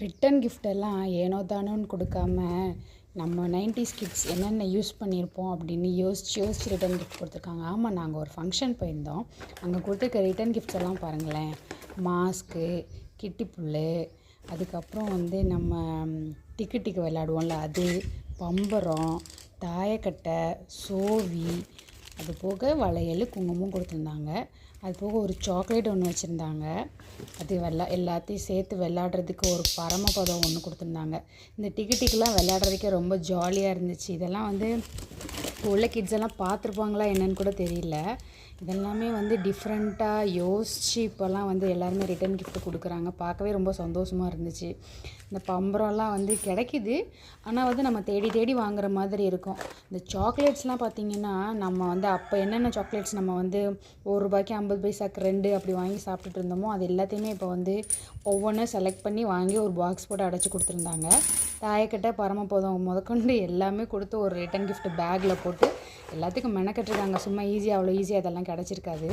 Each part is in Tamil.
ரிட்டன் கிஃப்டெல்லாம் ஏனோ தானோன்னு கொடுக்காம நம்ம 90s கிட்ஸ் என்னென்ன யூஸ் பண்ணியிருப்போம் அப்படின்னு யோசிச்சு ரிட்டன் கிஃப்ட் கொடுத்துருக்காங்க. ஆமாம், நாங்கள் ஒரு ஃபங்க்ஷன் போயிருந்தோம். அங்கே கொடுத்துருக்க ரிட்டன் கிஃப்ட்ஸ் எல்லாம் பாருங்களேன். மாஸ்க்கு, கிட்டி புல்லு, அதுக்கப்புறம் நம்ம டிக்கு விளையாடுவோம்ல அது, பம்பரம், தாயக்கட்டை, சோவி, அது போக வளையல், குங்குமம் கொடுத்துருந்தாங்க. அது போக ஒரு சாக்லேட் ஒன்று வச்சுருந்தாங்க. அது எல்லாத்தையும் சேர்த்து விளையாடுறதுக்கு ஒரு பரமபதம் ஒன்று கொடுத்துருந்தாங்க. இந்த டிக்கெட்டுக்கெலாம் விளையாடுறதுக்கே ரொம்ப ஜாலியாக இருந்துச்சு. இதெல்லாம் இப்போ உள்ள கிட்ஸ் எல்லாம் பார்த்துருப்பாங்களா என்னன்னு கூட தெரியல. இதெல்லாமே டிஃப்ரெண்ட்டாக யோசித்து இப்போல்லாம் எல்லாருமே ரிட்டன் கிஃப்ட் கொடுக்குறாங்க. பார்க்கவே ரொம்ப சந்தோஷமாக இருந்துச்சு. இந்த பம்பரம்லாம் கிடைக்கிது, ஆனால் நம்ம தேடி தேடி வாங்குற மாதிரி இருக்கும். இந்த சாக்லேட்ஸ்லாம் பார்த்திங்கன்னா நம்ம அப்போ என்னென்ன சாக்லேட்ஸ் நம்ம ₹1 50 பைசாக்கு 2 அப்படி வாங்கி சாப்பிட்டுட்டு இருந்தோமோ அது எல்லாத்தையுமே இப்போ ஒவ்வொன்றும் செலக்ட் பண்ணி வாங்கி ஒரு பாக்ஸ் போட்டு அடைச்சி கொடுத்துருந்தாங்க. தாயக்கட்டை, பரமபதம் முதற்கொண்டு எல்லாமே கொடுத்து ஒரு ரிட்டன் கிஃப்ட் பேக்கில் போட்டு எல்லாத்துக்கும் மெனக்கட்டுருக்காங்க. சும்மா அவ்வளோ ஈஸியாக அதெல்லாம் கிடச்சிருக்காது.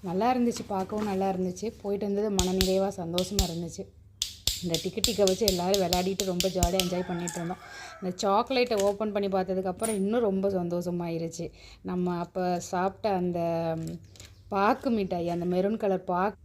நல்லா இருந்துச்சு, பார்க்கவும் நல்லா இருந்துச்சு. போயிட்டு வந்தது மனநிறைவாக சந்தோஷமாக இருந்துச்சு. இந்த டிக்கெட்டை வச்சு எல்லோரும் விளையாடிட்டு ரொம்ப ஜாலியாக என்ஜாய் பண்ணிகிட்டு இருந்தோம். இந்த சாக்லேட்டை ஓப்பன் பண்ணி பார்த்ததுக்கப்புறம் இன்னும் ரொம்ப சந்தோஷமாயிருச்சு. நம்ம அப்போ சாப்பிட்ட அந்த பாக்கு மிட்டாய், அந்த மெரூன் கலர் பாக்கு